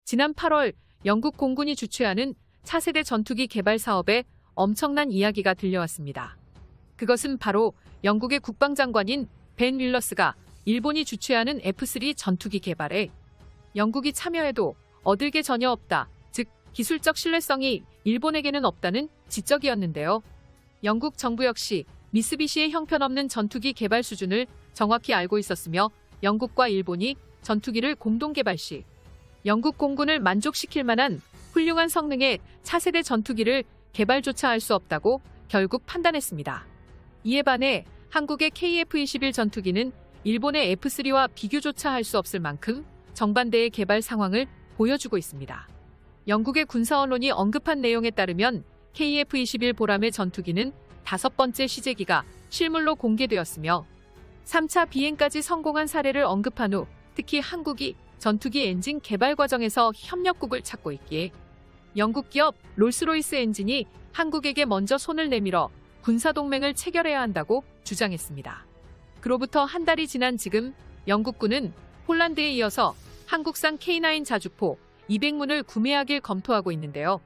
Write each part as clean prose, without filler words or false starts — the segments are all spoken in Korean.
지난 8월 영국 공군이 주최하는 차세대 전투기 개발 사업에 엄청난 이야기가 들려왔습니다. 그것은 바로 영국의 국방장관인 벤 윌러스가 일본이 주최하는 F3 전투기 개발에 영국이 참여해도 얻을 게 전혀 없다, 즉 기술적 신뢰성이 일본에게는 없다는 지적이었는데요. 영국 정부 역시 미쓰비시의 형편없는 전투기 개발 수준을 정확히 알고 있었으며 영국과 일본이 전투기를 공동 개발 시 영국 공군을 만족시킬 만한 훌륭한 성능의 차세대 전투기를 개발조차 할 수 없다고 결국 판단했습니다. 이에 반해 한국의 KF-21 전투기는 일본의 F3와 비교조차 할 수 없을 만큼 정반대의 개발 상황을 보여주고 있습니다. 영국의 군사 언론이 언급한 내용에 따르면 KF-21 보람의 전투기는 5번째 시제기가 실물로 공개되었으며 3차 비행까지 성공한 사례를 언급한 후 특히 한국이 전투기 엔진 개발 과정에서 협력국을 찾고 있기에 영국 기업 롤스로이스 엔진이 한국에게 먼저 손을 내밀어 군사동맹을 체결해야 한다고 주장했습니다. 그로부터 한 달이 지난 지금 영국군은 폴란드에 이어서 한국산 K9 자주포 200문을 구매하길 검토하고 있는데요.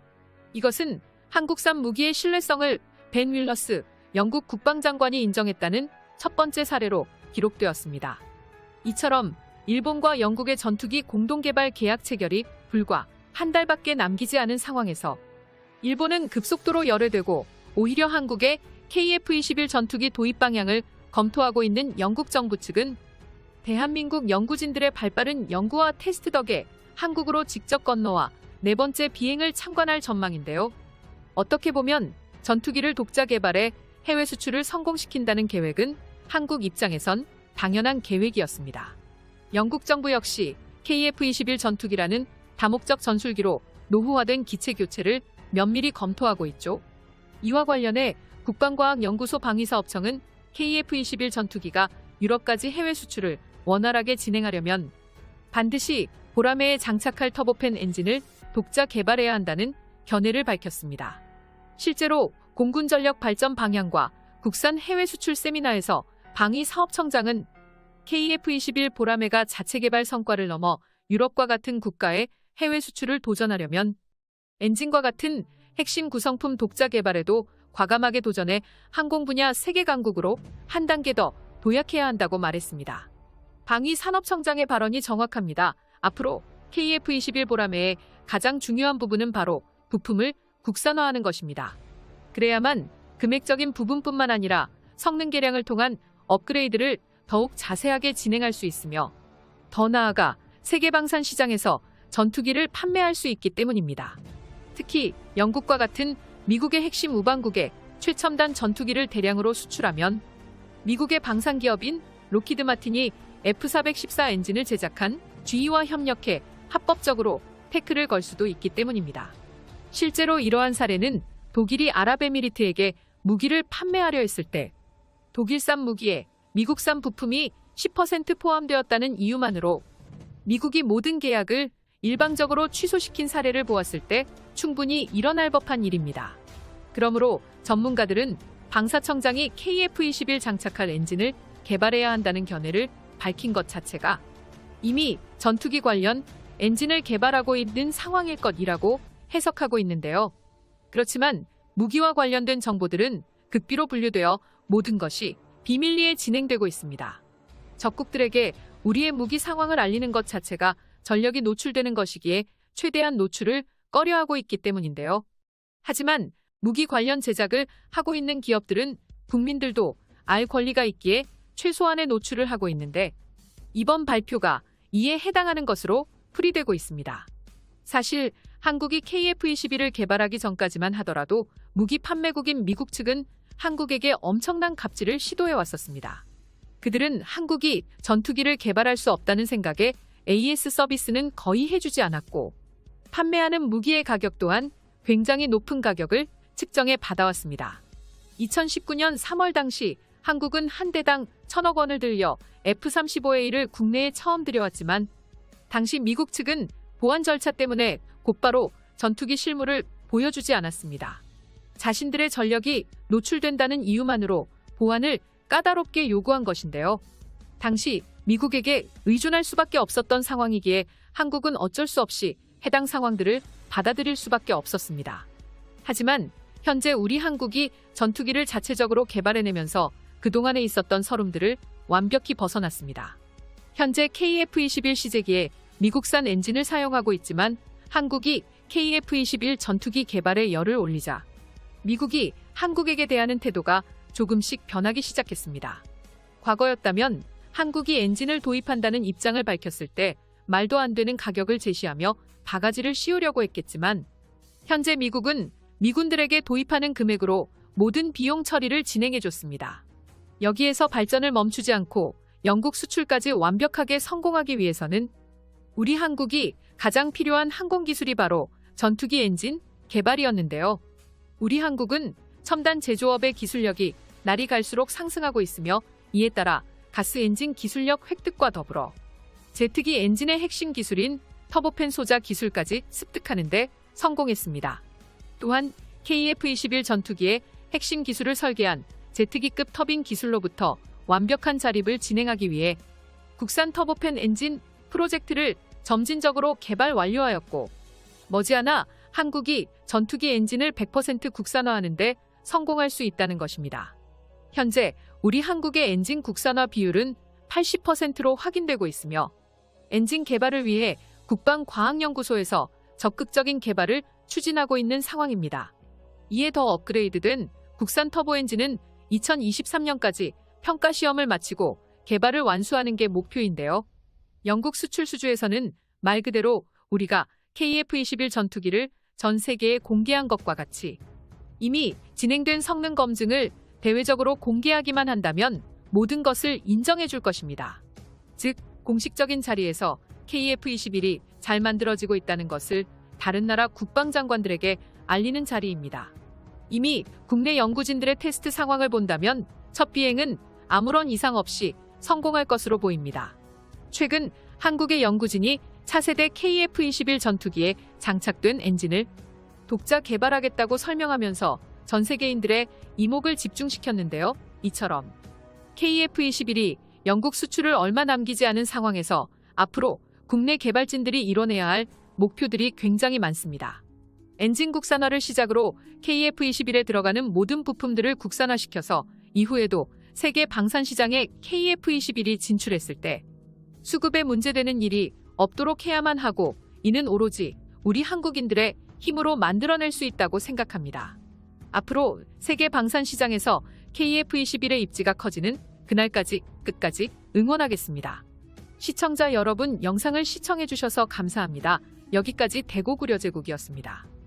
이것은 한국산 무기의 신뢰성을 벤 윌러스 영국 국방장관이 인정했다는 첫 번째 사례로 기록되었습니다. 이처럼 일본과 영국의 전투기 공동개발 계약 체결이 불과 한 달밖에 남기지 않은 상황에서 일본은 급속도로 열애되고 오히려 한국의 KF-21 전투기 도입 방향을 검토하고 있는 영국 정부 측은 대한민국 연구진들의 발빠른 연구와 테스트 덕에 한국으로 직접 건너와 4번째 비행을 참관할 전망인데요. 어떻게 보면 전투기를 독자 개발해 해외 수출을 성공시킨다는 계획은 한국 입장에선 당연한 계획이었습니다. 영국 정부 역시 KF-21 전투기라는 다목적 전술기로 노후화된 기체 교체를 면밀히 검토하고 있죠. 이와 관련해 국방과학연구소 방위사업청은 KF-21 전투기가 유럽까지 해외 수출을 원활하게 진행하려면 반드시 보라매에 장착할 터보팬 엔진을 독자 개발해야 한다는 견해를 밝혔습니다. 실제로 공군전력 발전 방향과 국산 해외 수출 세미나에서 방위사업청장은 KF-21 보라매가 자체 개발 성과를 넘어 유럽과 같은 국가의 해외 수출을 도전하려면 엔진과 같은 핵심 구성품 독자 개발에도 과감하게 도전해 항공 분야 세계 강국으로 한 단계 더 도약해야 한다고 말했습니다. 방위산업청장의 발언이 정확합니다. 앞으로 KF-21 보라매의 가장 중요한 부분은 바로 부품을 국산화하는 것입니다. 그래야만 금액적인 부분뿐만 아니라 성능 개량을 통한 업그레이드를 더욱 자세하게 진행할 수 있으며 더 나아가 세계 방산 시장에서 전투기를 판매할 수 있기 때문입니다. 특히 영국과 같은 미국의 핵심 우방국에 최첨단 전투기를 대량으로 수출하면 미국의 방산 기업인 록히드 마틴이 F414 엔진을 제작한 GE와 협력해 합법적으로 태클을 걸 수도 있기 때문입니다. 실제로 이러한 사례는 독일이 아랍에미리트에게 무기를 판매하려 했을 때 독일산 무기에 미국산 부품이 10% 포함되었다는 이유만으로 미국이 모든 계약을 일방적으로 취소시킨 사례를 보았을 때 충분히 일어날 법한 일입니다. 그러므로 전문가들은 방사청장이 KF-21 장착할 엔진을 개발해야 한다는 견해를 밝힌 것 자체가 이미 전투기 관련 엔진을 개발하고 있는 상황일 것이라고 해석하고 있는데요. 그렇지만 무기와 관련된 정보들은 극비로 분류되어 모든 것이 비밀리에 진행되고 있습니다. 적국들에게 우리의 무기 상황을 알리는 것 자체가 전력이 노출되는 것이기에 최대한 노출을 꺼려하고 있기 때문인데요. 하지만 무기 관련 제작을 하고 있는 기업들은 국민들도 알 권리가 있기에 최소한의 노출을 하고 있는데 이번 발표가 이에 해당하는 것으로 풀이되고 있습니다. 사실 한국이 KF-21을 개발하기 전까지만 하더라도 무기 판매국인 미국 측은 한국에게 엄청난 갑질을 시도해 왔었습니다. 그들은 한국이 전투기를 개발할 수 없다는 생각에 AS 서비스는 거의 해주지 않았고 판매하는 무기의 가격 또한 굉장히 높은 가격을 측정해 받아왔습니다. 2019년 3월 당시 한국은 한 대당 1,000억 원을 들여 F-35A를 국내에 처음 들여왔지만 당시 미국 측은 보안 절차 때문에 곧바로 전투기 실물을 보여주지 않았습니다. 자신들의 전력이 노출된다는 이유만으로 보안을 까다롭게 요구한 것인데요. 당시 미국에게 의존할 수밖에 없었던 상황이기에 한국은 어쩔 수 없이 해당 상황들을 받아들일 수밖에 없었습니다. 하지만 현재 우리 한국이 전투기를 자체적으로 개발해내면서 그동안에 있었던 서름들을 완벽히 벗어났습니다. 현재 KF-21 시제기에 미국산 엔진을 사용하고 있지만 한국이 KF-21 전투기 개발에 열을 올리자 미국이 한국에게 대하는 태도가 조금씩 변하기 시작했습니다. 과거였다면 한국이 엔진을 도입한다는 입장을 밝혔을 때 말도 안 되는 가격을 제시하며 바가지를 씌우려고 했겠지만 현재 미국은 미군들에게 도입하는 금액으로 모든 비용 처리를 진행해줬습니다. 여기에서 발전을 멈추지 않고 영국 수출까지 완벽하게 성공하기 위해서는 우리 한국이 가장 필요한 항공기술이 바로 전투기 엔진 개발이었는데요. 우리 한국은 첨단 제조업의 기술력이 날이 갈수록 상승하고 있으며 이에 따라 가스 엔진 기술력 획득과 더불어 제트기 엔진의 핵심 기술인 터보팬 소자 기술까지 습득하는 데 성공했습니다. 또한 KF-21 전투기의 핵심 기술을 설계한 제트기급 터빈 기술로부터 완벽한 자립을 진행하기 위해 국산 터보팬 엔진 프로젝트를 점진적으로 개발 완료하였고 머지않아 한국이 전투기 엔진을 100% 국산화하는 데 성공할 수 있다는 것입니다. 현재 우리 한국의 엔진 국산화 비율은 80%로 확인되고 있으며 엔진 개발을 위해 국방과학연구소에서 적극적인 개발을 추진하고 있는 상황입니다. 이에 더 업그레이드된 국산 터보 엔진은 2023년까지 평가 시험을 마치고 개발을 완수하는 게 목표인데요. 영국 수출 수주에서는 말 그대로 우리가 KF-21 전투기를 전 세계에 공개한 것과 같이 이미 진행된 성능 검증을 대외적으로 공개하기만 한다면 모든 것을 인정해 줄 것입니다. 즉, 공식적인 자리에서 KF-21이 잘 만들어지고 있다는 것을 다른 나라 국방장관들에게 알리는 자리입니다. 이미 국내 연구진들의 테스트 상황을 본다면 첫 비행은 아무런 이상 없이 성공할 것으로 보입니다. 최근 한국의 연구진이 차세대 KF-21 전투기에 장착된 엔진을 독자 개발하겠다고 설명하면서 전 세계인들의 이목을 집중시켰는데요. 이처럼 KF-21이 영국 수출을 얼마 남기지 않은 상황에서 앞으로 국내 개발진들이 이뤄내야 할 목표들이 굉장히 많습니다. 엔진 국산화를 시작으로 KF-21에 들어가는 모든 부품들을 국산화시켜서 이후에도 세계 방산 시장에 KF-21이 진출했을 때 수급에 문제되는 일이 없도록 해야만 하고 이는 오로지 우리 한국인들의 힘으로 만들어낼 수 있다고 생각합니다. 앞으로 세계 방산 시장에서 KF-21의 입지가 커지는 그날까지 끝까지 응원하겠습니다. 시청자 여러분, 영상을 시청해주셔서 감사합니다. 여기까지 대고구려제국이었습니다.